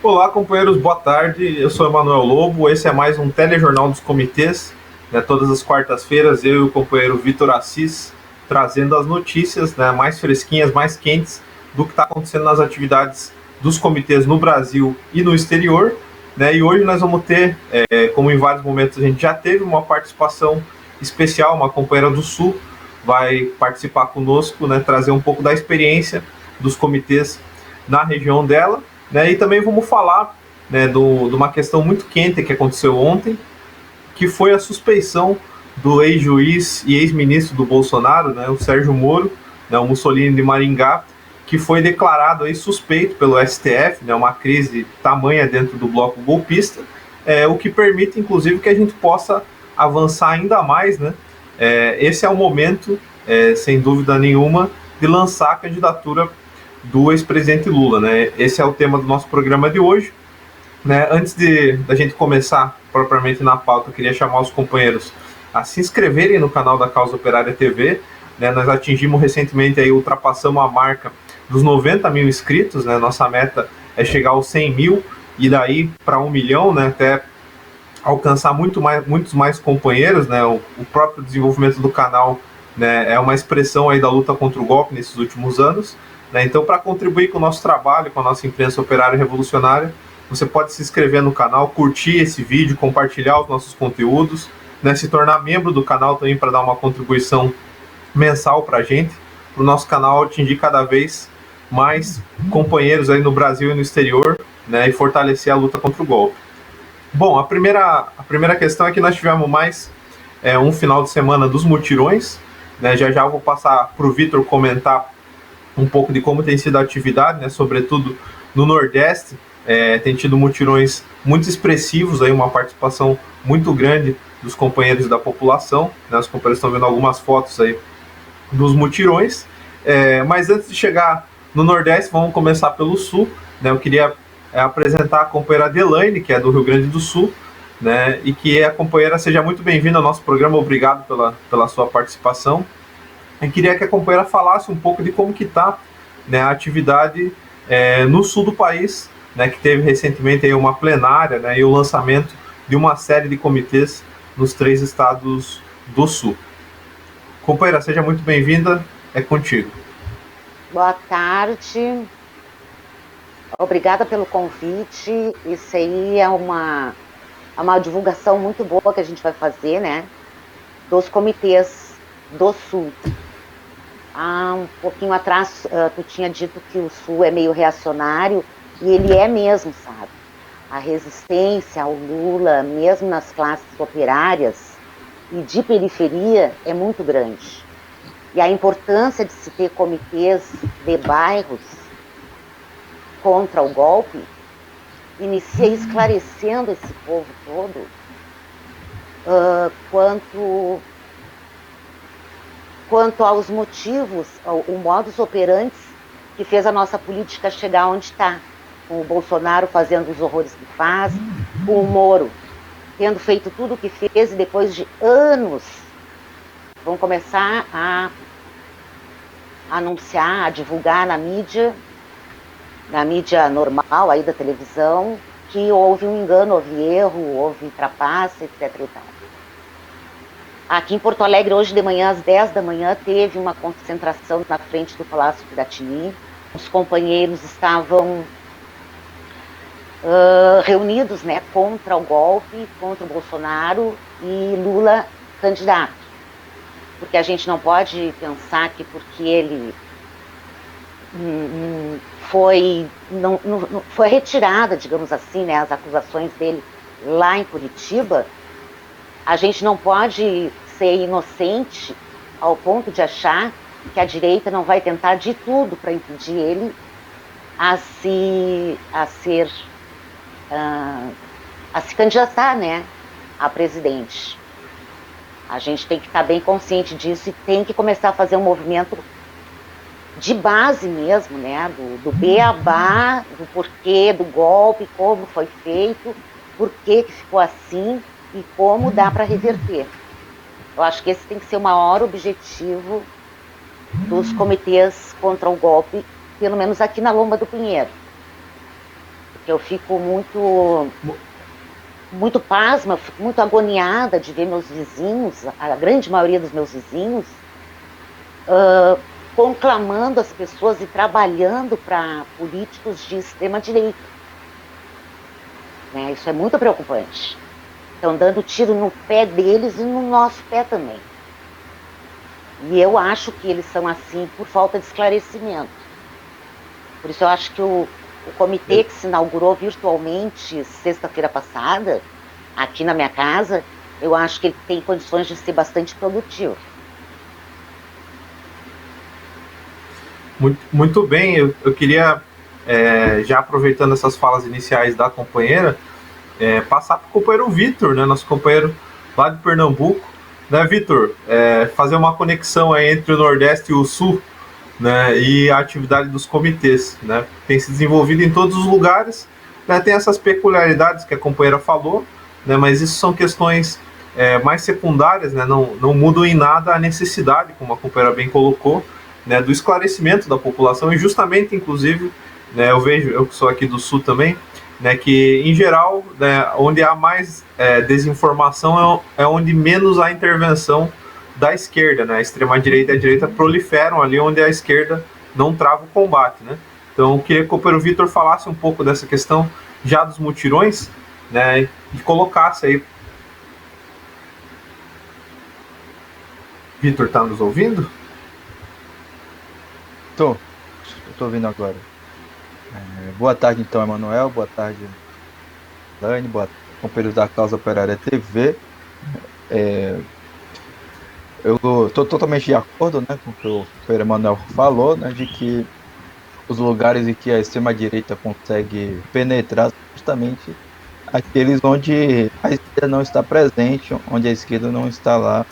Olá, companheiros, boa tarde. Eu sou Emanuel Lobo. Esse é mais um telejornal dos comitês. Todas as quartas-feiras, eu e o companheiro Vitor Assis trazendo as notícias, mais fresquinhas, mais quentes do que está acontecendo nas atividades dos comitês no Brasil e no exterior. E hoje nós vamos ter, como em vários momentos a gente já teve, uma participação especial. Uma companheira do Sul vai participar conosco, trazer um pouco da experiência dos comitês na região dela. E também vamos falar de uma questão muito quente que aconteceu ontem, que foi a suspeição do ex-juiz e ex-ministro do Bolsonaro, o Sérgio Moro, o Mussolini de Maringá, que foi declarado aí suspeito pelo STF, uma crise tamanha dentro do bloco golpista, o que permite, inclusive, que a gente possa avançar ainda mais. Esse é o momento, sem dúvida nenhuma, de lançar a candidatura do ex-presidente Lula. Esse é o tema do nosso programa de hoje. Antes da gente começar propriamente na pauta, eu queria chamar os companheiros a se inscreverem no canal da Causa Operária TV. Nós atingimos recentemente, aí, ultrapassamos a marca dos 90 mil inscritos. Nossa meta é chegar aos 100 mil e daí para 1 milhão, até alcançar muitos mais companheiros. O próprio desenvolvimento do canal é uma expressão aí da luta contra o golpe nesses últimos anos. Então, para contribuir com o nosso trabalho, com a nossa imprensa operária e revolucionária, você pode se inscrever no canal, curtir esse vídeo, compartilhar os nossos conteúdos, se tornar membro do canal também para dar uma contribuição mensal para a gente, para o nosso canal atingir cada vez mais companheiros aí no Brasil e no exterior, e fortalecer a luta contra o golpe. Bom, a primeira questão é que nós tivemos mais um final de semana dos mutirões. Já eu vou passar para o Vitor comentar um pouco de como tem sido a atividade, sobretudo no Nordeste. Tem tido mutirões muito expressivos, aí, uma participação muito grande dos companheiros da população. Os companheiros estão vendo algumas fotos aí dos mutirões. Mas antes de chegar no Nordeste, vamos começar pelo Sul. Eu queria apresentar a companheira Adelaine, que é do Rio Grande do Sul, e que a companheira seja muito bem-vinda ao nosso programa. Obrigado pela sua participação. Eu queria que a companheira falasse um pouco de como que está, a atividade no sul do país, que teve recentemente aí uma plenária, e o lançamento de uma série de comitês nos 3 estados do sul. Companheira, seja muito bem-vinda, é contigo. Boa tarde, obrigada pelo convite. Isso aí é uma divulgação muito boa que a gente vai fazer, dos comitês do Sul. Há um pouquinho atrás, tu tinha dito que o Sul é meio reacionário, e ele é mesmo, sabe? A resistência ao Lula, mesmo nas classes operárias e de periferia, é muito grande. E a importância de se ter comitês de bairros contra o golpe inicia esclarecendo esse povo todo quanto aos motivos, o modus operandi que fez a nossa política chegar onde está, com o Bolsonaro fazendo os horrores que faz, com o Moro tendo feito tudo o que fez, e depois de anos vão começar a anunciar, a divulgar na mídia normal aí da televisão, que houve um engano, houve erro, houve trapaça, etc. e tal. Aqui em Porto Alegre, hoje de manhã, às 10 da manhã, teve uma concentração na frente do Palácio Piratini. Os companheiros estavam reunidos, contra o golpe, contra o Bolsonaro e Lula candidato. Porque a gente não pode pensar que porque ele foi retirada, digamos assim, as acusações dele lá em Curitiba, a gente não pode ser inocente ao ponto de achar que a direita não vai tentar de tudo para impedir ele a se candidatar, a presidente. A gente tem que estar bem consciente disso e tem que começar a fazer um movimento de base mesmo, do beabá, do porquê do golpe, como foi feito, por que ficou assim e como dá para reverter. Eu acho que esse tem que ser o maior objetivo dos comitês contra o golpe, pelo menos aqui na Lomba do Pinheiro. porque eu fico muito pasma, fico muito agoniada de ver meus vizinhos, a grande maioria dos meus vizinhos, conclamando as pessoas e trabalhando para políticos de extrema-direita. Né? Isso é muito preocupante. Estão dando tiro no pé deles e no nosso pé também. E eu acho que eles são assim por falta de esclarecimento. Por isso eu acho que o comitê que se inaugurou virtualmente sexta-feira passada, aqui na minha casa, eu acho que ele tem condições de ser bastante produtivo. Muito bem, eu queria, já aproveitando essas falas iniciais da companheira, passar para o companheiro Vitor, né, nosso companheiro lá de Pernambuco. Né, Vitor, fazer uma conexão aí entre o Nordeste e o Sul, né, e a atividade dos comitês, né, tem se desenvolvido em todos os lugares, né, tem essas peculiaridades que a companheira falou, né, mas isso são questões mais secundárias, né, não mudam em nada a necessidade, como a companheira bem colocou, né, do esclarecimento da população, e justamente, inclusive, né, eu que sou aqui do Sul também, né, que em geral, né, onde há mais desinformação é onde menos há intervenção da esquerda, né? A extrema-direita e a direita proliferam ali onde a esquerda não trava o combate, né? Então, eu queria que o companheiro Vitor falasse um pouco dessa questão já dos mutirões, né, e colocasse aí. Vitor, tá nos ouvindo? Tô ouvindo agora. Boa tarde, então, Emanuel. Boa tarde, Dani. Boa tarde, companheiros da Causa Operária TV. Eu estou totalmente de acordo, né, com o que o companheiro Emanuel falou, né, de que os lugares em que a extrema-direita consegue penetrar são justamente aqueles onde a esquerda não está presente, onde a esquerda não está lá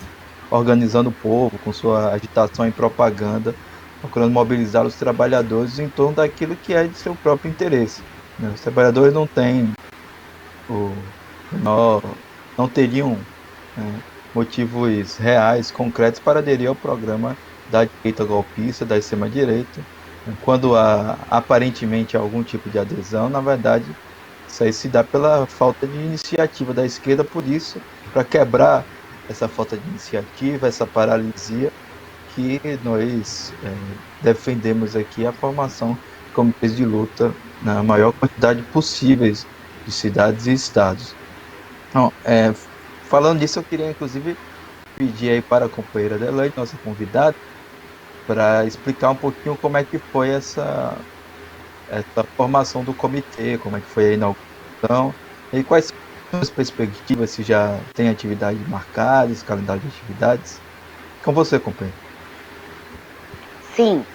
organizando o povo com sua agitação e propaganda, procurando mobilizar os trabalhadores em torno daquilo que é de seu próprio interesse. Né? Os trabalhadores não têm não teriam motivos reais, concretos para aderir ao programa da direita golpista, da extrema-direita. Quando há aparentemente algum tipo de adesão, na verdade, isso aí se dá pela falta de iniciativa da esquerda. Por isso, para quebrar essa falta de iniciativa, essa paralisia, que nós defendemos aqui a formação de comitês de luta na maior quantidade possíveis de cidades e estados. Então, falando disso, eu queria inclusive pedir aí para a companheira Adelaide, nossa convidada, para explicar um pouquinho como é que foi essa formação do comitê, como é que foi a inauguração, e quais são as perspectivas, se já tem atividades marcadas, calendário de atividades. Com você, companheira. Sim,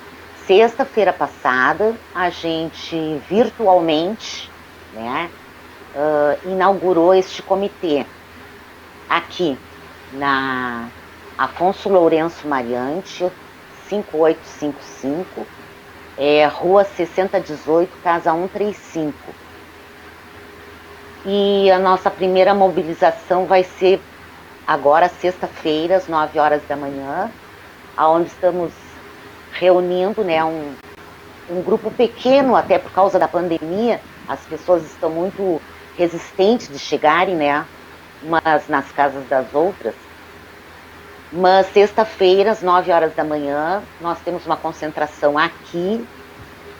sexta-feira passada, a gente virtualmente, né, inaugurou este comitê aqui na Afonso Lourenço Mariante, 5855, Rua 6018, Casa 135. E a nossa primeira mobilização vai ser agora, sexta-feira, às 9 horas da manhã, onde estamos reunindo, né, um grupo pequeno, até por causa da pandemia. As pessoas estão muito resistentes de chegarem, né, umas nas casas das outras. Mas sexta-feira, às 9 horas da manhã, nós temos uma concentração aqui,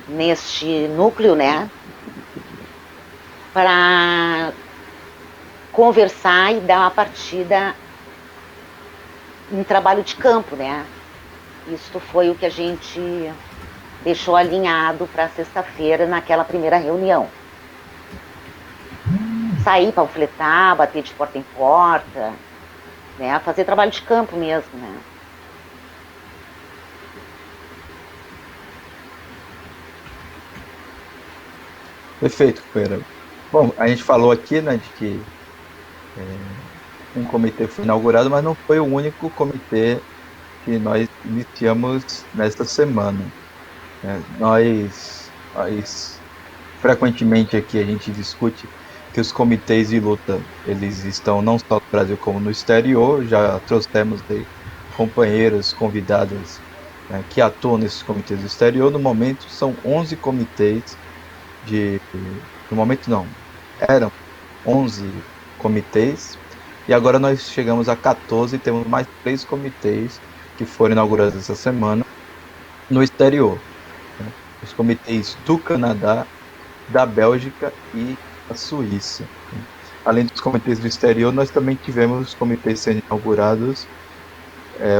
neste núcleo, né, para conversar e dar uma partida em trabalho de campo, né. Isso foi o que a gente deixou alinhado para sexta-feira, naquela primeira reunião. Sair, panfletar, bater de porta em porta, né, fazer trabalho de campo mesmo, né. Perfeito, companheira. Bom, a gente falou aqui, né, de que um comitê foi inaugurado, mas não foi o único comitê que nós iniciamos nesta semana. Nós frequentemente aqui a gente discute que os comitês de luta, eles estão não só no Brasil como no exterior. Já trouxemos aí companheiros, convidados, né, que atuam nesses comitês do exterior. No momento são 11 comitês no momento não, eram 11 comitês, e agora nós chegamos a 14 e temos mais 3 comitês que foram inaugurados essa semana no exterior. Né? Os comitês do Canadá, da Bélgica e da Suíça. Né? Além dos comitês do exterior, nós também tivemos os comitês sendo inaugurados,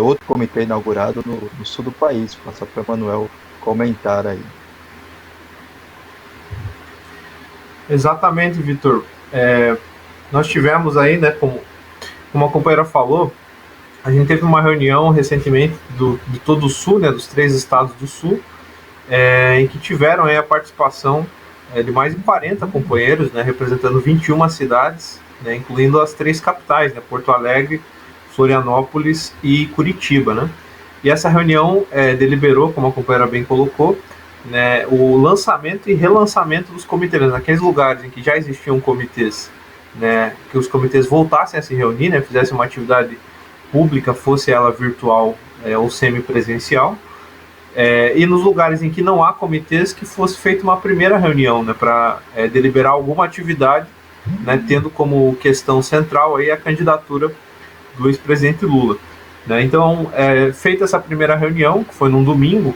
outro comitê inaugurado no sul do país. Vou passar para o Manuel comentar aí. Exatamente, Vitor. Nós tivemos aí, né, como a companheira falou, a gente teve uma reunião recentemente de todo o Sul, né, dos 3 estados do Sul, em que tiveram aí a participação de mais de 40 companheiros, né, representando 21 cidades, né, incluindo as 3 capitais, né, Porto Alegre, Florianópolis e Curitiba, né. E essa reunião deliberou, como a companheira bem colocou, né, o lançamento e relançamento dos comitês, naqueles lugares em que já existiam comitês, né, que os comitês voltassem a se reunir, né, fizessem uma atividade pública, fosse ela virtual ou semipresencial, e nos lugares em que não há comitês, que fosse feita uma primeira reunião, né, para deliberar alguma atividade, né, tendo como questão central aí a candidatura do ex-presidente Lula. Né. Então, feita essa primeira reunião, que foi num domingo,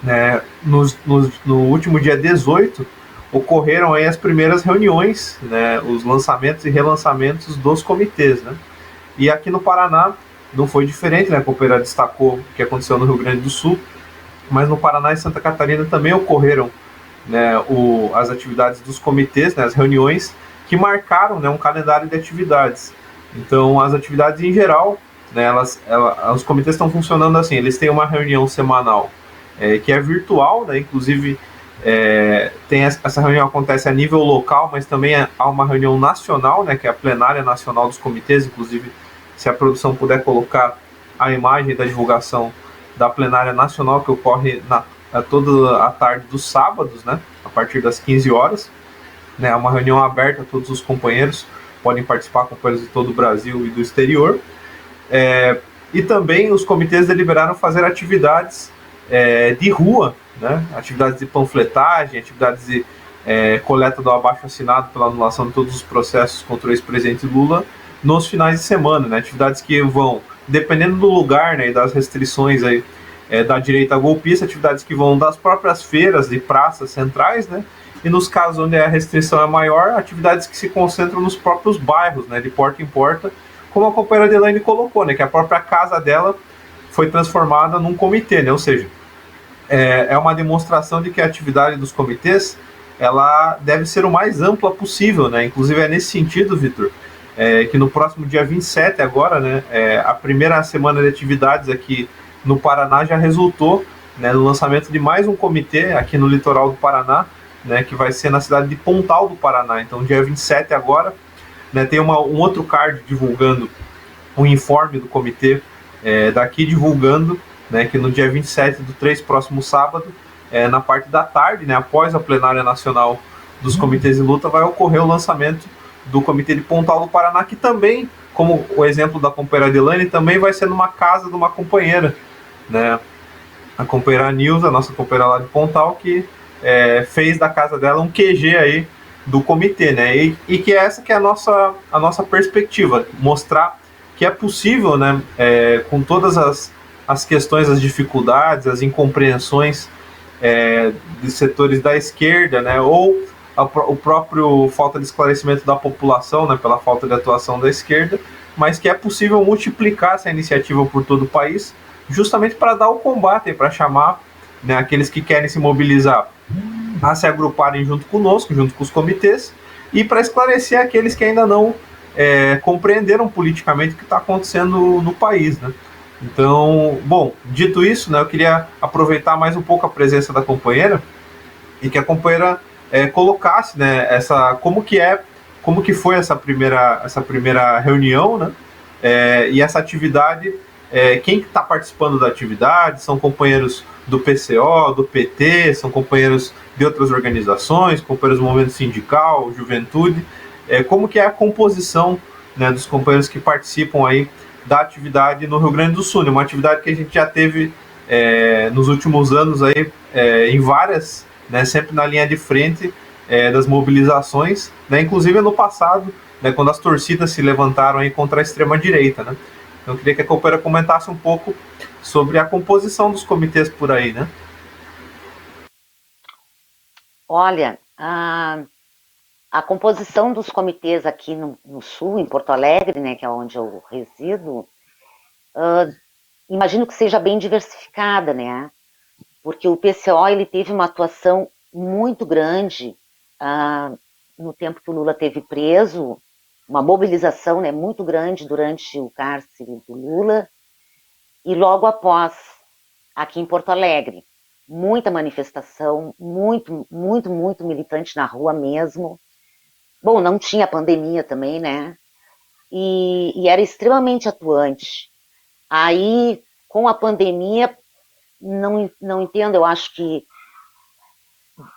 né, no último dia 18, ocorreram aí as primeiras reuniões, né, os lançamentos e relançamentos dos comitês. Né. E aqui no Paraná não foi diferente, né, a companheira destacou o que aconteceu no Rio Grande do Sul, mas no Paraná e Santa Catarina também ocorreram, né, as atividades dos comitês, né, as reuniões que marcaram, né, um calendário de atividades. Então, as atividades em geral, né, os comitês estão funcionando assim, eles têm uma reunião semanal que é virtual, né, inclusive essa reunião acontece a nível local, mas também há uma reunião nacional, né, que é a plenária nacional dos comitês. Inclusive, se a produção puder colocar a imagem da divulgação da plenária nacional, que ocorre toda a tarde dos sábados, né, a partir das 15 horas. Né, é uma reunião aberta a todos os companheiros, podem participar, companheiros de todo o Brasil e do exterior. E também os comitês deliberaram fazer atividades de rua, né, atividades de panfletagem, atividades de coleta do abaixo-assinado pela anulação de todos os processos contra o ex-presidente Lula nos finais de semana, né, atividades que vão, dependendo do lugar, né, e das restrições aí, da direita golpista, atividades que vão das próprias feiras e praças centrais, né, e nos casos onde a restrição é maior, atividades que se concentram nos próprios bairros, né, de porta em porta, como a companheira Adelaine colocou, né, que a própria casa dela foi transformada num comitê, né, ou seja, é uma demonstração de que a atividade dos comitês ela deve ser o mais ampla possível, né? Inclusive é nesse sentido, Vitor, que no próximo dia 27 agora, né, a primeira semana de atividades aqui no Paraná já resultou, né, no lançamento de mais um comitê aqui no litoral do Paraná, né, que vai ser na cidade de Pontal do Paraná. Então, dia 27 agora, né, tem um outro card divulgando um informe do comitê daqui divulgando, né, que no dia 27 do 3, próximo sábado, na parte da tarde, né, após a plenária nacional dos comitês de luta, vai ocorrer o lançamento do comitê de Pontal do Paraná, que também, como o exemplo da companheira Adelaine, também vai ser numa casa de uma companheira, né, a companheira Nilza, a nossa companheira lá de Pontal, que fez da casa dela um QG aí do comitê, né, e que essa que é a nossa perspectiva, mostrar que é possível, né, com todas as questões, as dificuldades, as incompreensões de setores da esquerda, né, ou o próprio falta de esclarecimento da população, né, pela falta de atuação da esquerda, mas que é possível multiplicar essa iniciativa por todo o país, justamente para dar o combate, para chamar, né, aqueles que querem se mobilizar a se agruparem junto conosco, junto com os comitês, e para esclarecer aqueles que ainda não compreenderam politicamente o que está acontecendo no país, né. Então, bom, dito isso, né, eu queria aproveitar mais um pouco a presença da companheira e que a companheira colocasse, né, como que foi essa primeira reunião, né, e essa atividade, quem está participando da atividade, são companheiros do PCO, do PT, são companheiros de outras organizações, companheiros do movimento sindical, juventude, como que é a composição, né, dos companheiros que participam aí da atividade no Rio Grande do Sul, né? Uma atividade que a gente já teve nos últimos anos aí, em várias, né, sempre na linha de frente, das mobilizações, né? Inclusive ano passado, né, quando as torcidas se levantaram aí contra a extrema-direita, né? Então eu queria que a companheira comentasse um pouco sobre a composição dos comitês por aí, né? Olha, a composição dos comitês aqui no Sul, em Porto Alegre, né, que é onde eu resido, imagino que seja bem diversificada, né? Porque o PCO ele teve uma atuação muito grande no tempo que o Lula teve preso, uma mobilização, né, muito grande durante o cárcere do Lula, e logo após, aqui em Porto Alegre, muita manifestação, muito militante na rua mesmo. Bom, não tinha pandemia também, né? E era extremamente atuante. Aí, com a pandemia, não entendo, eu acho que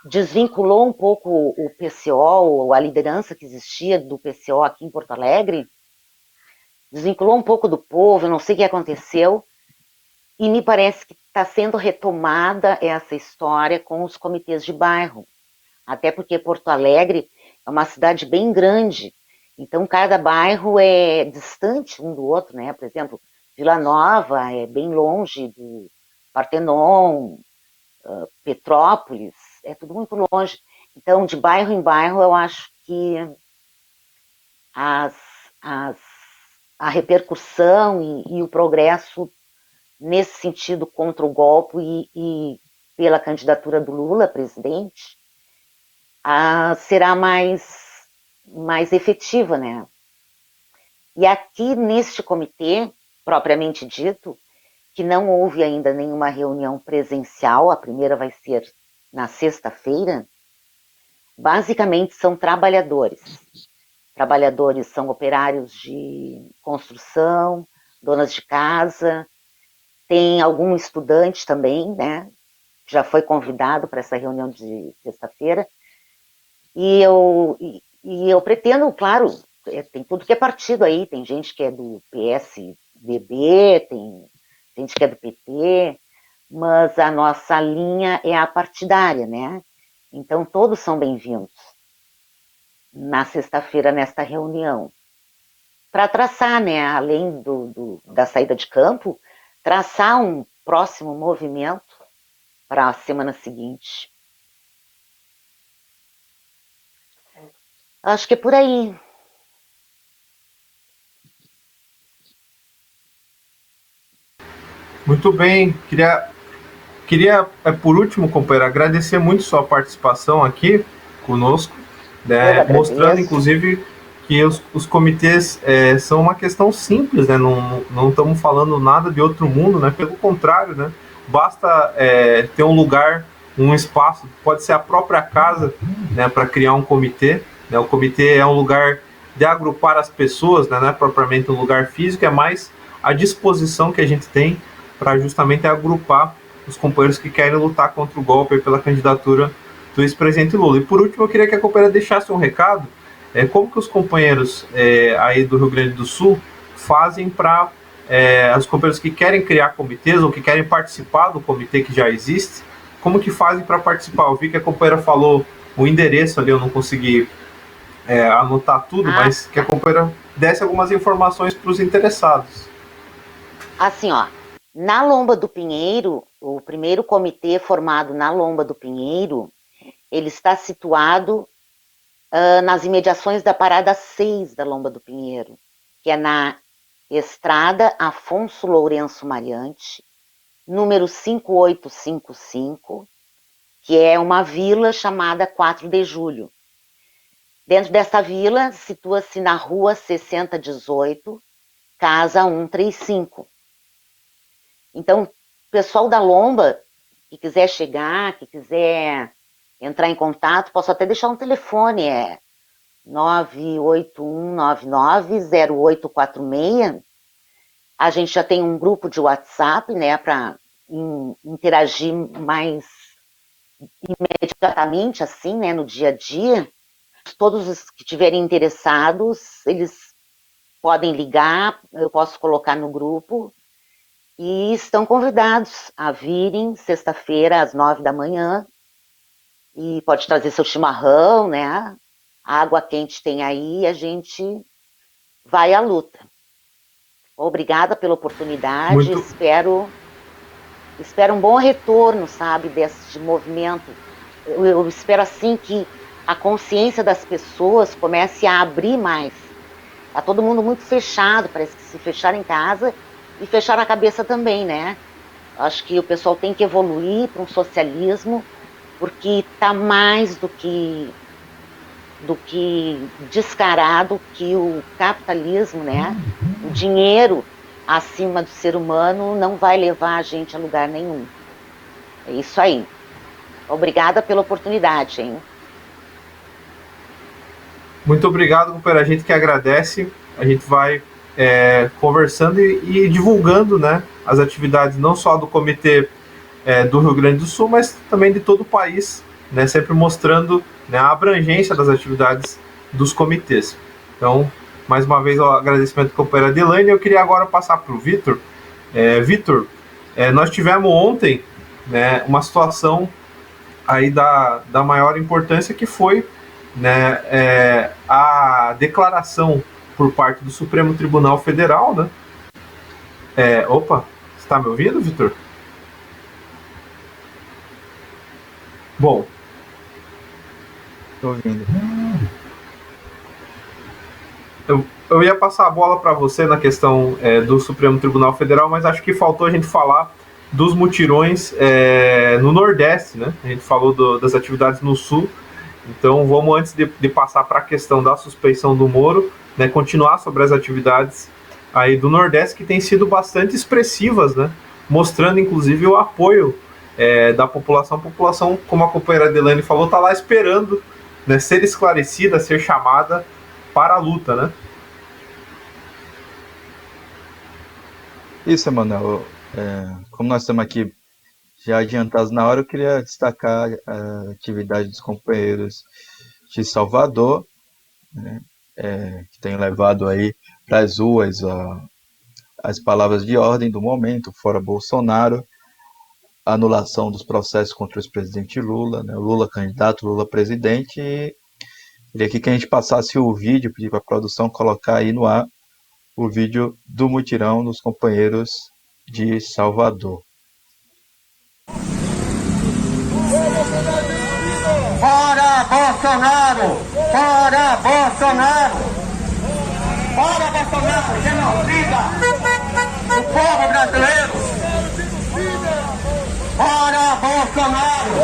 desvinculou um pouco o PCO, ou a liderança que existia do PCO aqui em Porto Alegre, desvinculou um pouco do povo, eu não sei o que aconteceu, e me parece que está sendo retomada essa história com os comitês de bairro, até porque Porto Alegre é uma cidade bem grande, então cada bairro é distante um do outro, né? Por exemplo, Vila Nova é bem longe do Partenon, Petrópolis, é tudo muito longe. Então, de bairro em bairro, eu acho que a repercussão e o progresso nesse sentido contra o golpe e pela candidatura do Lula, presidente, será mais efetiva, né? E aqui neste comitê, propriamente dito, que não houve ainda nenhuma reunião presencial, a primeira vai ser na sexta-feira, basicamente são trabalhadores. Trabalhadores são operários de construção, donas de casa, tem algum estudante também, né? Já foi convidado para essa reunião de sexta-feira. E eu pretendo, claro, tem tudo que é partido aí, tem gente que é do PSDB, tem gente que é do PT, mas a nossa linha é a partidária, né? Então todos são bem-vindos na sexta-feira nesta reunião. Para traçar, né, além da saída de campo, traçar um próximo movimento para a semana seguinte. Acho que é por aí. Muito bem, queria por último, companheiro, agradecer muito sua participação aqui conosco, né, mostrando inclusive que os comitês são uma questão simples, né, não estamos falando nada de outro mundo, né, pelo contrário, né, basta ter um lugar, um espaço, pode ser a própria casa, né, para criar um comitê, né, o comitê é um lugar de agrupar as pessoas, né, não é propriamente um lugar físico, é mais a disposição que a gente tem para justamente agrupar os companheiros que querem lutar contra o golpe pela candidatura do ex-presidente Lula. E por último, eu queria que a companheira deixasse um recado, como que os companheiros aí do Rio Grande do Sul fazem para os companheiros que querem criar comitês ou que querem participar do comitê que já existe, como que fazem para participar? Eu vi que a companheira falou o endereço ali, eu não consegui anotar tudo, mas que a companheira desse algumas informações para os interessados. Assim, ó, na Lomba do Pinheiro, o primeiro comitê formado na Lomba do Pinheiro, ele está situado nas imediações da Parada 6 da Lomba do Pinheiro, que é na Estrada Afonso Lourenço Mariante, número 5855, que é uma vila chamada 4 de Julho. Dentro dessa vila, situa-se na rua 6018, casa 135. Então, o pessoal da Lomba, que quiser chegar, que quiser entrar em contato, posso até deixar um telefone, 981990846. A gente já tem um grupo de WhatsApp, né, para interagir mais imediatamente, assim, né, no dia a dia. Todos os que estiverem interessados, eles podem ligar, eu posso colocar no grupo, e estão convidados a virem sexta-feira às 9 da manhã e pode trazer seu chimarrão, né? A água quente tem aí e a gente vai à luta. Obrigada pela oportunidade, Muito, espero um bom retorno, sabe, desse movimento. Eu espero, assim, que a consciência das pessoas comece a abrir mais. Tá todo mundo muito fechado, parece que se fecharam em casa e fecharam a cabeça também, né? Acho que o pessoal tem que evoluir para um socialismo, porque tá mais do que descarado que o capitalismo, né? O dinheiro acima do ser humano não vai levar a gente a lugar nenhum. É isso aí. Obrigada pela oportunidade, hein? muito obrigado, companheiro. A gente que agradece. A gente vai conversando e divulgando, né, as atividades não só do Comitê do Rio Grande do Sul, mas também de todo o país, né, sempre mostrando, né, a abrangência das atividades dos comitês. Então, mais uma vez, o agradecimento à companheira Adelaine. Eu queria agora passar para o Vitor. Vitor, nós tivemos ontem, né, uma situação aí da maior importância, que foi, né, a declaração por parte do Supremo Tribunal Federal, né? Opa, você está me ouvindo, Vitor? Bom, Estou ouvindo. eu ia passar a bola para você na questão do Supremo Tribunal Federal, mas acho que faltou a gente falar dos mutirões no Nordeste, né? A gente falou das atividades no Sul, então vamos, antes de passar para a questão da suspeição do Moro, né, continuar sobre as atividades aí do Nordeste, que têm sido bastante expressivas, né? Mostrando inclusive o apoio da população. A população, como a companheira Adelaine falou, está lá esperando, né, ser esclarecida, ser chamada para a luta, né? Isso, Emanuel. Como nós estamos aqui já adiantados na hora, eu queria destacar a atividade dos companheiros de Salvador, né, que tem levado aí para as ruas as palavras de ordem do momento: fora Bolsonaro, anulação dos processos contra o ex-presidente Lula, né, Lula candidato, Lula presidente. E queria aqui que a gente passasse o vídeo, pedir para a produção colocar aí no ar o vídeo do mutirão dos companheiros de Salvador. Fora Bolsonaro! Fora Bolsonaro! Fora Bolsonaro! Genocida! O povo brasileiro! Fora Bolsonaro!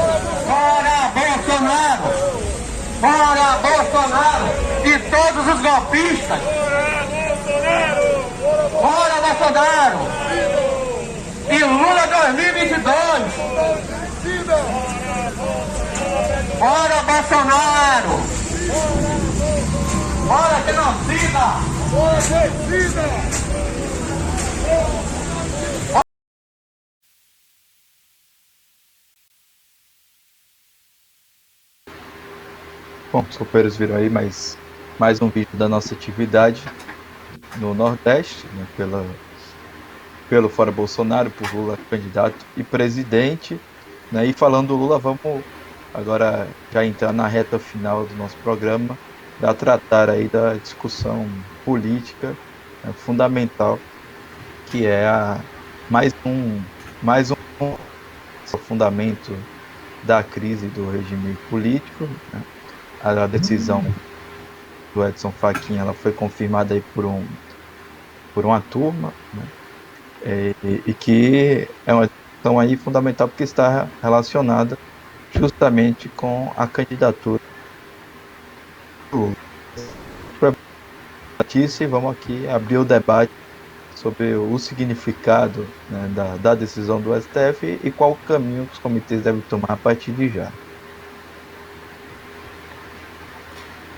Fora Bolsonaro! Fora Bolsonaro! E todos os golpistas! Fora Bolsonaro! E Lula 2022! Fora Bolsonaro! Fora genocida! Fora genocida! Bom, os companheiros viram aí mais um vídeo da nossa atividade no Nordeste, né, pelo Fora Bolsonaro, por Lula candidato e presidente, né, e falando do Lula, vamos agora já entrar na reta final do nosso programa para tratar aí da discussão política, né, fundamental, que é mais um fundamento da crise do regime político, né. A decisão do Edson Fachin, ela foi confirmada aí por uma turma, né, e que é uma questão aí fundamental, porque está relacionada justamente com a candidatura do Lula. E vamos aqui abrir o debate sobre o significado, né, da decisão do STF e qual o caminho que os comitês devem tomar a partir de já.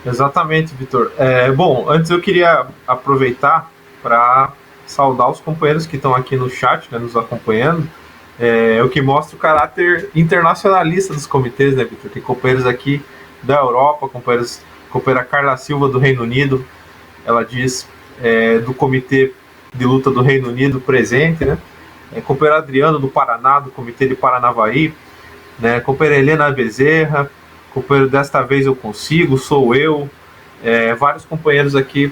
Exatamente, Vitor. Bom, antes eu queria aproveitar para saudar os companheiros que estão aqui no chat, né, nos acompanhando, o que mostra o caráter internacionalista dos comitês, né, Vitor? Tem companheiros aqui da Europa, companheira Carla Silva do Reino Unido, ela diz do Comitê de Luta do Reino Unido presente, né? Companheiro Adriano do Paraná, do Comitê de Paranavaí, né? Companheira Helena Bezerra, companheiro, desta vez eu consigo, sou eu. Vários companheiros aqui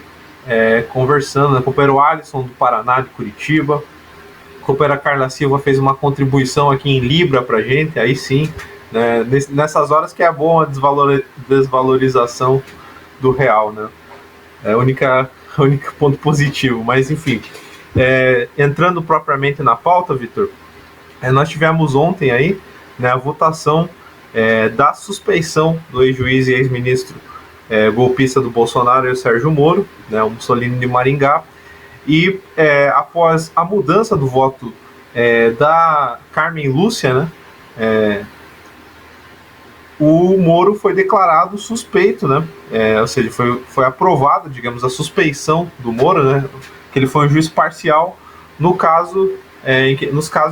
conversando, né? O companheiro Alisson do Paraná, de Curitiba. A companheira Carla Silva fez uma contribuição aqui em Libra pra gente, aí sim, né? Nessas horas que é bom a desvalorização do real, né? É o único ponto positivo, mas enfim. Entrando propriamente na pauta, Vitor, nós tivemos ontem aí, né, a votação da suspeição do ex-juiz e ex-ministro golpista do Bolsonaro, o Sérgio Moro, né, o Mussolini de Maringá, e após a mudança do voto da Carmen Lúcia, né, o Moro foi declarado suspeito, né, ou seja, foi aprovada, digamos, a suspeição do Moro, né, que ele foi um juiz parcial nos casos em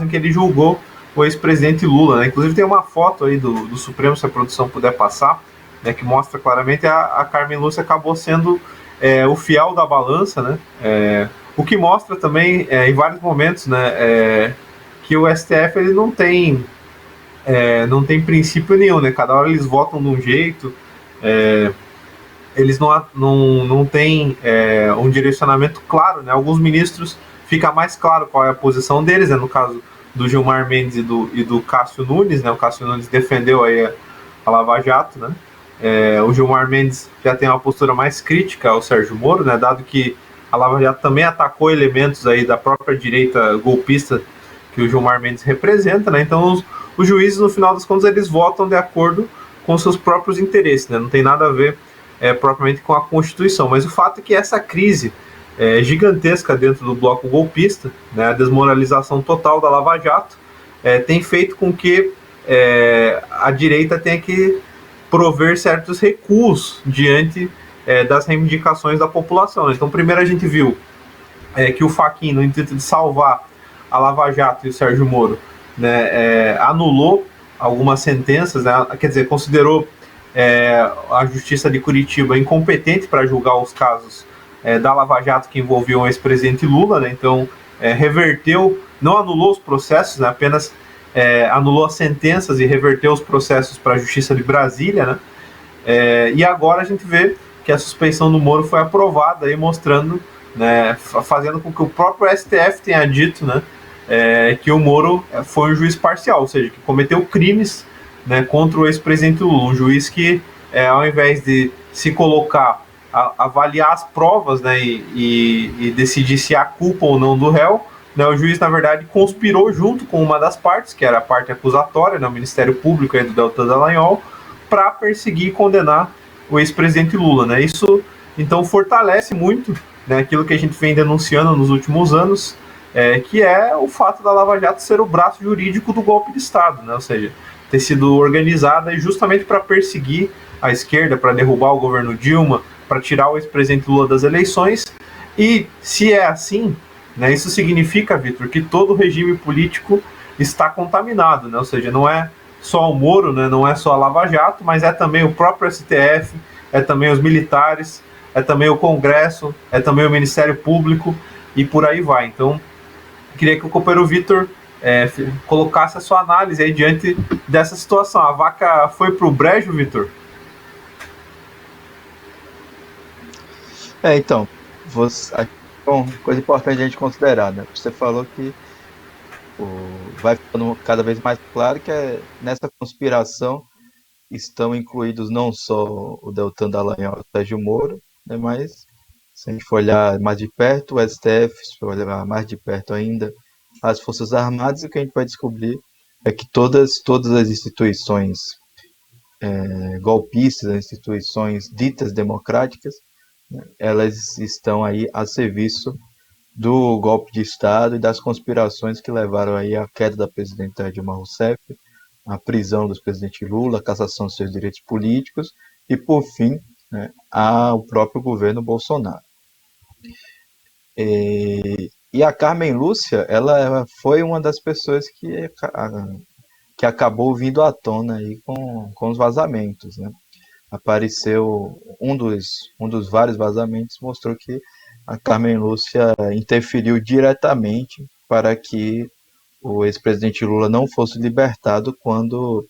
que ele julgou o ex-presidente Lula, né. Inclusive tem uma foto aí do Supremo, se a produção puder passar, né, que mostra claramente a Carmen Lúcia acabou sendo o fiel da balança, né, o que mostra também em vários momentos, né, que o STF ele não tem princípio nenhum, né, cada hora eles votam de um jeito, eles não têm um direcionamento claro, né, alguns ministros fica mais claro qual é a posição deles, né, no caso do Gilmar Mendes e do Cássio Nunes, né, o Cássio Nunes defendeu aí a Lava Jato, né. O Gilmar Mendes já tem uma postura mais crítica ao Sérgio Moro, né, dado que a Lava Jato também atacou elementos aí da própria direita golpista que o Gilmar Mendes representa, né, então os juízes, no final das contas, eles votam de acordo com seus próprios interesses, né, não tem nada a ver propriamente com a Constituição, mas o fato é que essa crise gigantesca dentro do bloco golpista, né, a desmoralização total da Lava Jato, tem feito com que a direita tenha que prover certos recuos diante das reivindicações da população, né? Então, primeiro a gente viu que o Fachin, no intento de salvar a Lava Jato e o Sérgio Moro, né, anulou algumas sentenças, né, quer dizer, considerou a Justiça de Curitiba incompetente para julgar os casos da Lava Jato que envolviam o ex-presidente Lula, né, então reverteu, não anulou os processos, né, apenas anulou as sentenças e reverteu os processos para a Justiça de Brasília, né, e agora a gente vê que a suspeição do Moro foi aprovada, aí mostrando, né, fazendo com que o próprio STF tenha dito, né, que o Moro foi um juiz parcial, ou seja, que cometeu crimes, né, contra o ex-presidente Lula, um juiz que, ao invés de se colocar, avaliar as provas, né, e decidir se há culpa ou não do réu, né, o juiz, na verdade, conspirou junto com uma das partes, que era a parte acusatória, né, o Ministério Público aí do Deltan Dallagnol, para perseguir e condenar o ex-presidente Lula, né. Isso, então, fortalece muito, né, aquilo que a gente vem denunciando nos últimos anos, que é o fato da Lava Jato ser o braço jurídico do golpe de Estado, né, ou seja, ter sido organizada justamente para perseguir a esquerda, para derrubar o governo Dilma, para tirar o ex-presidente Lula das eleições. E se é assim, né, isso significa, Vitor, que todo o regime político está contaminado, né, ou seja, não é só o Moro, né, não é só a Lava Jato, mas é também o próprio STF, é também os militares, é também o Congresso, é também o Ministério Público e por aí vai. Então, queria que o companheiro Vitor colocasse a sua análise aí diante dessa situação. A vaca foi pro brejo, Vitor? Então, coisa importante a gente considerar, né? Você falou que vai ficando cada vez mais claro que nessa conspiração estão incluídos não só o Deltan Dallagnol e o Sérgio Moro, né, mas se a gente for olhar mais de perto o STF, se for olhar mais de perto ainda as Forças Armadas, o que a gente vai descobrir é que todas as instituições golpistas, as instituições ditas democráticas, né, elas estão aí a serviço do golpe de Estado e das conspirações que levaram aí à queda da presidenta Dilma Rousseff, a prisão do presidente Lula, a cassação dos seus direitos políticos e, por fim, né, ao próprio governo Bolsonaro. E a Carmen Lúcia, ela foi uma das pessoas que acabou vindo à tona aí com os vazamentos, né? Apareceu um dos vários vazamentos, mostrou que a Carmen Lúcia interferiu diretamente para que o ex-presidente Lula não fosse libertado quando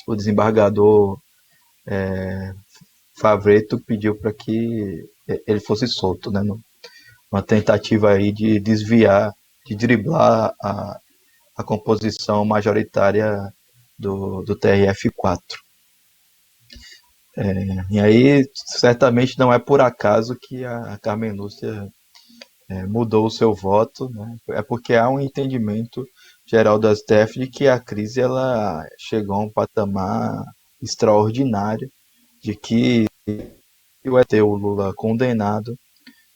o desembargador Favreto pediu para que ele fosse solto, né? Uma tentativa aí de desviar, de driblar a composição majoritária do TRF4. E aí, certamente não é por acaso que a Carmen Lúcia mudou o seu voto, né? É porque há um entendimento geral do STF de que a crise ela chegou a um patamar extraordinário, de que vai ter o Lula condenado,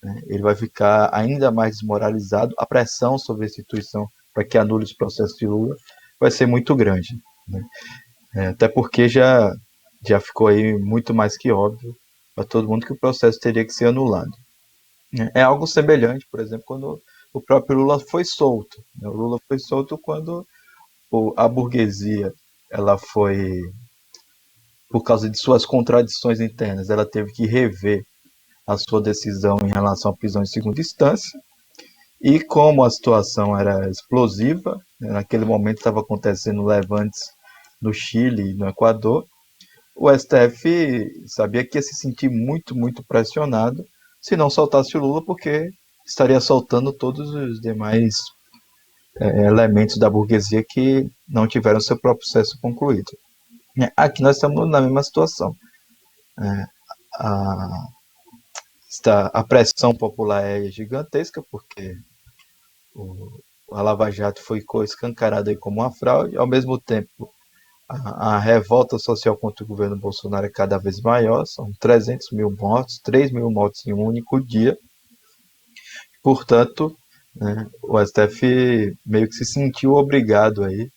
né? Ele vai ficar ainda mais desmoralizado, a pressão sobre a instituição para que anule os processos de Lula vai ser muito grande, né? Até porque já ficou aí muito mais que óbvio para todo mundo que o processo teria que ser anulado. É algo semelhante, por exemplo, quando o próprio Lula foi solto. O Lula foi solto quando a burguesia, ela foi, por causa de suas contradições internas, ela teve que rever a sua decisão em relação à prisão em segunda instância. E como a situação era explosiva, naquele momento estava acontecendo levantes no Chile e no Equador, o STF sabia que ia se sentir muito, muito pressionado se não soltasse o Lula, porque estaria soltando todos os demais elementos da burguesia que não tiveram seu próprio processo concluído. Aqui nós estamos na mesma situação. A pressão popular é gigantesca, porque a Lava Jato foi escancarada aí como uma fraude. Ao mesmo tempo, a revolta social contra o governo Bolsonaro é cada vez maior, são 300 mil mortos, 3 mil mortos em um único dia. Portanto, né, o STF meio que se sentiu obrigado aí,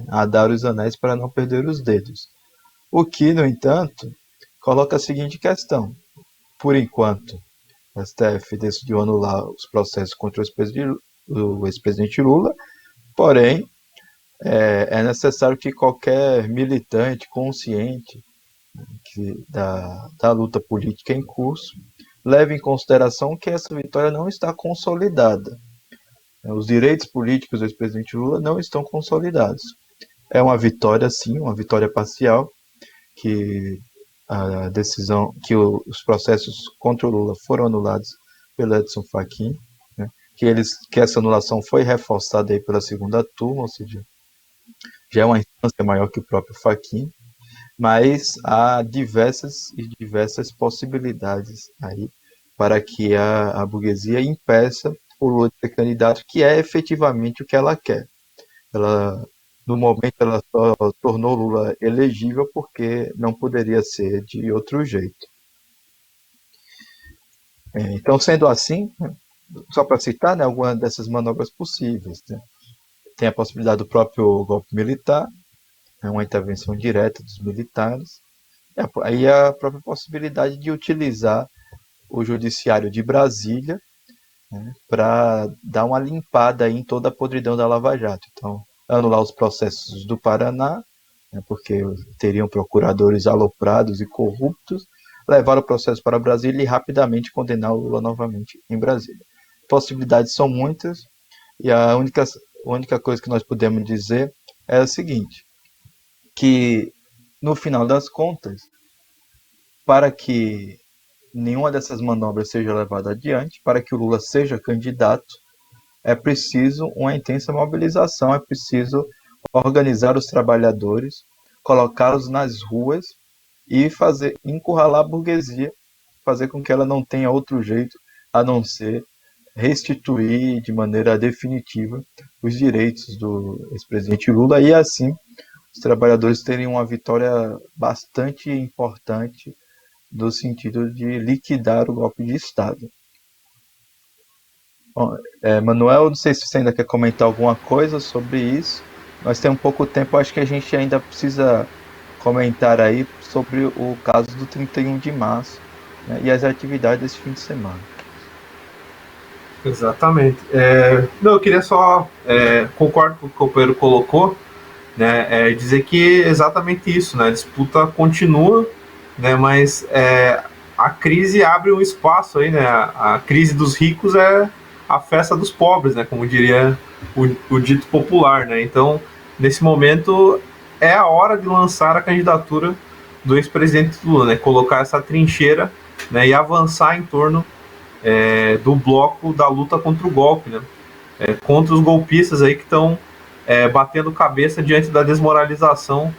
a dar os anéis para não perder os dedos. O que, no entanto, coloca a seguinte questão: por enquanto, o STF decidiu anular os processos contra o ex-presidente Lula, porém, é necessário que qualquer militante consciente da luta política em curso leve em consideração que essa vitória não está consolidada. Os direitos políticos do ex-presidente Lula não estão consolidados. É uma vitória, sim, uma vitória parcial, que a decisão, que os processos contra o Lula foram anulados pelo Edson Fachin, né, que essa anulação foi reforçada aí pela segunda turma, ou seja, já é uma instância maior que o próprio Fachin, mas há diversas possibilidades aí para que a burguesia impeça o Lula de ser candidato, que é efetivamente o que ela quer. No momento, ela só tornou Lula elegível porque não poderia ser de outro jeito. Então, sendo assim, só para citar, né, algumas dessas manobras possíveis, né? Tem a possibilidade do próprio golpe militar, uma intervenção direta dos militares, aí a própria possibilidade de utilizar o judiciário de Brasília, né, para dar uma limpada em toda a podridão da Lava Jato. Então, anular os processos do Paraná, né, porque teriam procuradores aloprados e corruptos, levar o processo para Brasília e rapidamente condenar o Lula novamente em Brasília. Possibilidades são muitas, e a única coisa que nós podemos dizer é a seguinte: que no final das contas, para que nenhuma dessas manobras seja levada adiante, para que o Lula seja candidato, é preciso uma intensa mobilização, é preciso organizar os trabalhadores, colocá-los nas ruas e encurralar a burguesia, fazer com que ela não tenha outro jeito a não ser restituir de maneira definitiva os direitos do ex-presidente Lula, e assim os trabalhadores terem uma vitória bastante importante no sentido de liquidar o golpe de Estado. Bom, Manuel, não sei se você ainda quer comentar alguma coisa sobre isso. Nós temos pouco tempo, acho que a gente ainda precisa comentar aí sobre o caso do 31 de março, né, e as atividades desse fim de semana. Exatamente. Não, eu queria só, concordo com o que o companheiro colocou, né, dizer que é exatamente isso, né, a disputa continua, né, mas a crise abre um espaço aí, né, a crise dos ricos é a festa dos pobres, né, como diria o dito popular, né, então nesse momento é a hora de lançar a candidatura do ex-presidente Lula, né? Colocar essa trincheira, né, e avançar em torno do bloco da luta contra o golpe, né? Contra os golpistas aí que estão batendo cabeça diante da desmoralização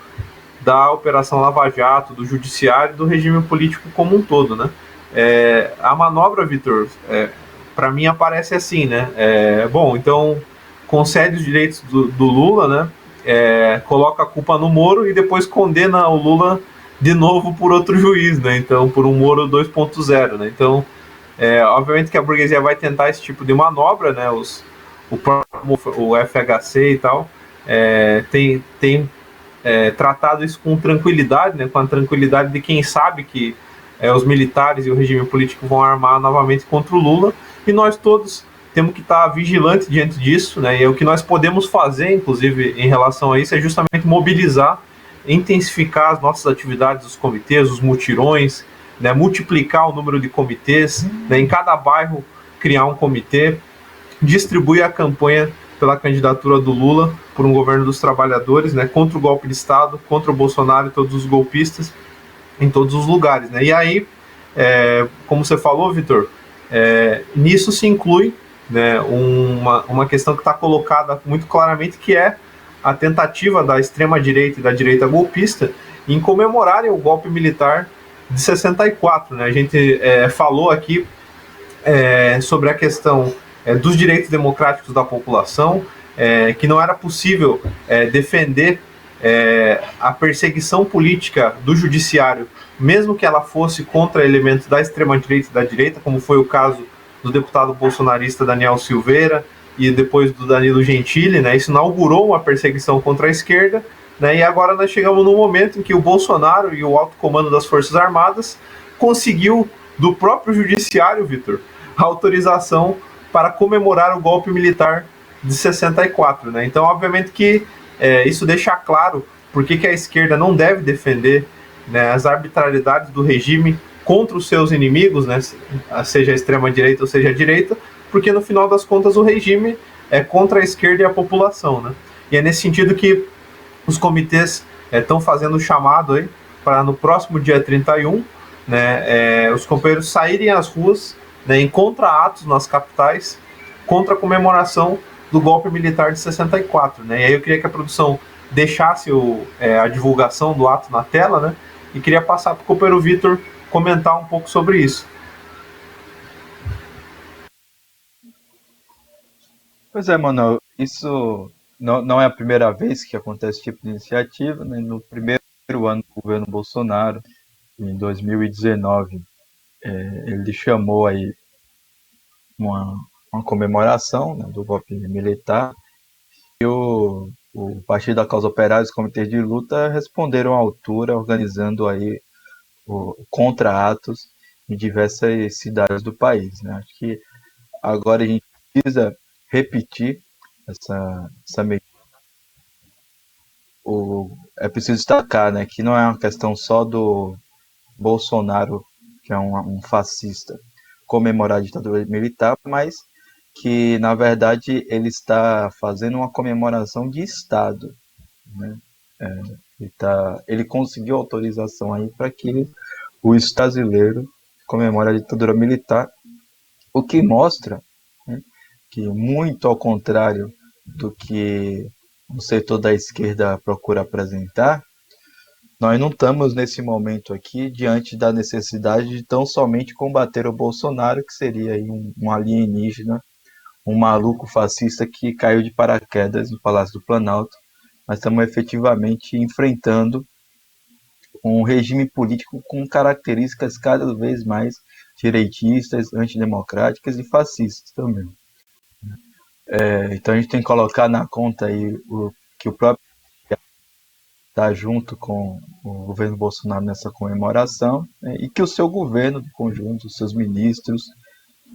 da Operação Lava Jato, do judiciário e do regime político como um todo, né? A manobra, Vitor, para mim aparece assim, né? Bom, então concede os direitos do Lula, né? Coloca a culpa no Moro e depois condena o Lula de novo por outro juiz, né? Então, por um Moro 2.0, né? Então, obviamente que a burguesia vai tentar esse tipo de manobra, né? O FHC e tal tem tratado isso com tranquilidade, né? Com a tranquilidade de quem sabe que os militares e o regime político vão armar novamente contra o Lula, e nós todos temos que estar vigilantes diante disso, né? E o que nós podemos fazer, inclusive, em relação a isso, é justamente mobilizar, intensificar as nossas atividades, os comitês, os mutirões, né? Multiplicar o número de comitês, né? Em cada bairro criar um comitê, distribuir a campanha pela candidatura do Lula por um governo dos trabalhadores, né? Contra o golpe de Estado, contra o Bolsonaro e todos os golpistas em todos os lugares, né? E aí, como você falou, Vitor, nisso se inclui, né, uma questão que está colocada muito claramente, que é a tentativa da extrema-direita e da direita golpista em comemorarem o golpe militar de 64. Né? A gente falou aqui sobre a questão dos direitos democráticos da população, que não era possível defender a perseguição política do judiciário, mesmo que ela fosse contra elementos da extrema-direita e da direita, como foi o caso do deputado bolsonarista Daniel Silveira e depois do Danilo Gentili, né? Isso inaugurou uma perseguição contra a esquerda, né? E agora nós chegamos num momento em que o Bolsonaro e o alto comando das Forças Armadas conseguiu do próprio judiciário, Vitor, a autorização para comemorar o golpe militar de 64, né? Então, obviamente que isso deixa claro por que a esquerda não deve defender, né, as arbitrariedades do regime contra os seus inimigos, né, seja a extrema-direita ou seja a direita, porque no final das contas o regime é contra a esquerda e a população, né? E é nesse sentido que os comitês estão fazendo o chamado aí para no próximo dia 31, né, os companheiros saírem às ruas, né, em contra-atos nas capitais contra a comemoração do golpe militar de 64, né? E aí eu queria que a produção deixasse a divulgação do ato na tela, né? E queria passar para o companheiro Vitor comentar um pouco sobre isso. Pois é, Manuel, isso não é a primeira vez que acontece esse tipo de iniciativa, né? No primeiro ano do governo Bolsonaro, em 2019, ele chamou aí uma comemoração, né, do golpe militar, e o Partido da Causa Operária e os comitês de luta responderam à altura, organizando aí contra-atos em diversas cidades do país, né? Acho que agora a gente precisa repetir essa medida. É preciso destacar, né, que não é uma questão só do Bolsonaro, que é um fascista, comemorar a ditadura militar, mas que, na verdade, ele está fazendo uma comemoração de Estado, né? Ele conseguiu autorização aí para que o Estado brasileiro comemore a ditadura militar, o que mostra, né, que, muito ao contrário do que o setor da esquerda procura apresentar, nós não estamos nesse momento aqui diante da necessidade de tão somente combater o Bolsonaro, que seria aí um alienígena, um maluco fascista que caiu de paraquedas no Palácio do Planalto. Nós estamos efetivamente enfrentando um regime político com características cada vez mais direitistas, antidemocráticas e fascistas também. Então a gente tem que colocar na conta aí que o próprio está junto com o governo Bolsonaro nessa comemoração, né, e que o seu governo, de conjunto, os seus ministros,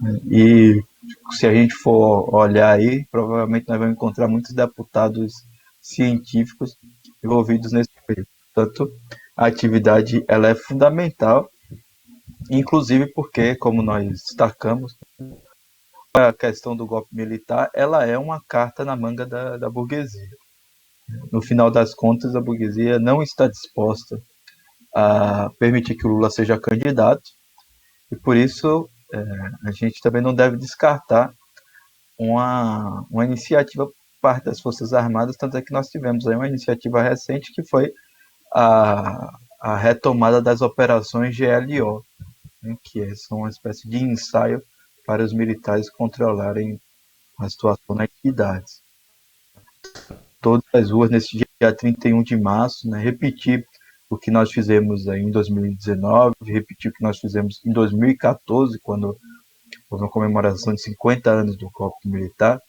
né, e se a gente for olhar aí, provavelmente nós vamos encontrar muitos deputados científicos envolvidos nesse período. Portanto, a atividade ela é fundamental, inclusive porque, como nós destacamos, a questão do golpe militar ela é uma carta na manga da burguesia. No final das contas, a burguesia não está disposta a permitir que o Lula seja candidato, e por isso a gente também não deve descartar uma iniciativa por parte das Forças Armadas, tanto é que nós tivemos aí uma iniciativa recente que foi a retomada das operações GLO, né, que são uma espécie de ensaio para os militares controlarem a situação nas cidades. Todas as ruas nesse dia 31 de março, né, repetir o que nós fizemos aí em 2019, repetir o que nós fizemos em 2014, quando houve uma comemoração de 50 anos do golpe militar.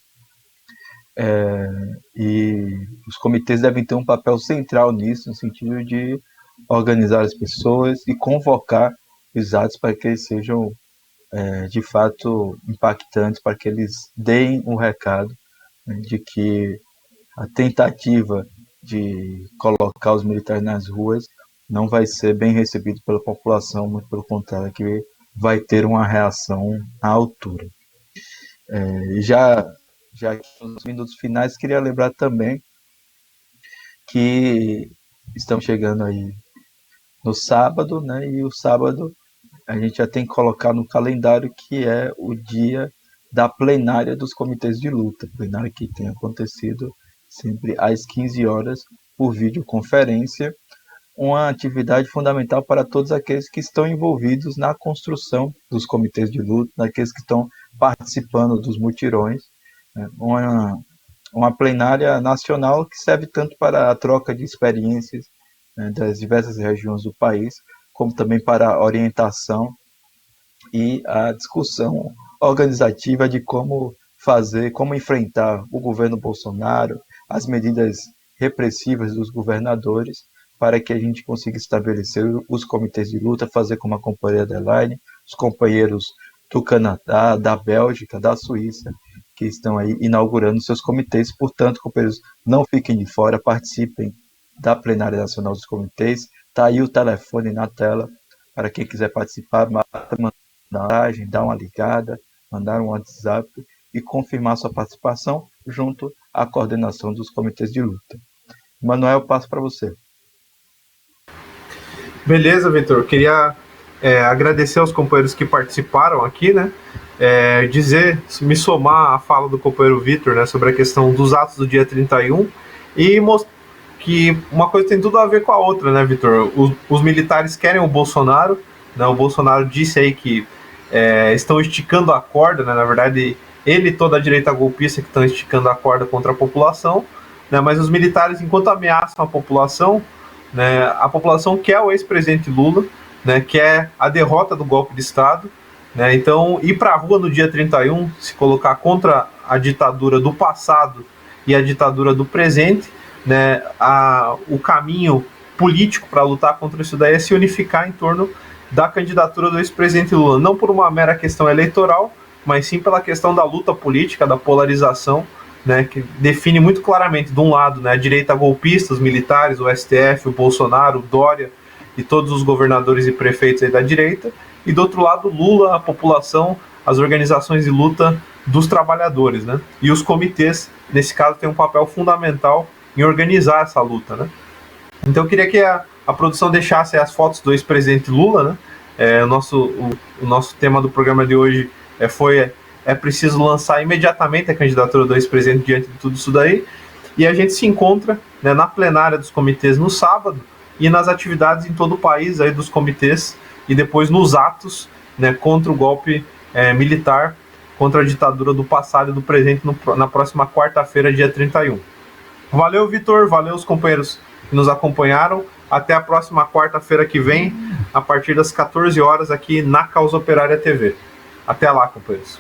E os comitês devem ter um papel central nisso, no sentido de organizar as pessoas e convocar os atos para que eles sejam de fato impactantes, para que eles deem um recado, né, de que a tentativa de colocar os militares nas ruas não vai ser bem recebido pela população, muito pelo contrário, que vai ter uma reação à altura. Já nos minutos finais, queria lembrar também que estamos chegando aí no sábado, né? E o sábado a gente já tem que colocar no calendário que é o dia da plenária dos comitês de luta, plenária que tem acontecido sempre às 15 horas por videoconferência, uma atividade fundamental para todos aqueles que estão envolvidos na construção dos comitês de luta, daqueles que estão participando dos mutirões, né? Uma plenária nacional que serve tanto para a troca de experiências, né, das diversas regiões do país, como também para a orientação e a discussão organizativa de como enfrentar o governo Bolsonaro, as medidas repressivas dos governadores, para que a gente consiga estabelecer os comitês de luta, fazer como a companhia Adelaide, os companheiros do Canadá, da Bélgica, da Suíça, que estão aí inaugurando seus comitês. Portanto, companheiros, não fiquem de fora, participem da plenária nacional dos comitês. Está aí o telefone na tela para quem quiser participar, mandar uma mensagem, dar uma ligada, mandar um WhatsApp e confirmar sua participação junto à coordenação dos comitês de luta. Manuel, passo para você. Beleza, Vitor. Queria agradecer aos companheiros que participaram aqui, né? Me somar à fala do companheiro Vitor, né, sobre a questão dos atos do dia 31 e mostrar que uma coisa tem tudo a ver com a outra, né, Vitor? Os militares querem o Bolsonaro, né? O Bolsonaro disse aí que estão esticando a corda, né? Na verdade, ele e toda a direita golpista que estão esticando a corda contra a população, né? Mas os militares, enquanto ameaçam a população quer o ex-presidente Lula, né? Quer a derrota do golpe de Estado, né? Então, ir para a rua no dia 31, se colocar contra a ditadura do passado e a ditadura do presente, né? O caminho político para lutar contra isso daí é se unificar em torno da candidatura do ex-presidente Lula, não por uma mera questão eleitoral, mas sim pela questão da luta política, da polarização, né, que define muito claramente, de um lado, né, a direita golpista, os militares, o STF, o Bolsonaro, o Dória e todos os governadores e prefeitos aí da direita, e do outro lado, Lula, a população, as organizações de luta dos trabalhadores, né, e os comitês, nesse caso, têm um papel fundamental em organizar essa luta, né. Então eu queria que a produção deixasse as fotos do ex-presidente Lula, né. O nosso tema do programa de hoje é preciso lançar imediatamente a candidatura do ex-presidente diante de tudo isso daí, e a gente se encontra, né, na plenária dos comitês no sábado e nas atividades em todo o país aí dos comitês e depois nos atos, né, contra o golpe militar, contra a ditadura do passado e do presente na próxima quarta-feira, dia 31. Valeu, Vitor, valeu os companheiros que nos acompanharam. Até a próxima quarta-feira que vem, a partir das 14 horas aqui na Causa Operária TV. Até lá, companheiros.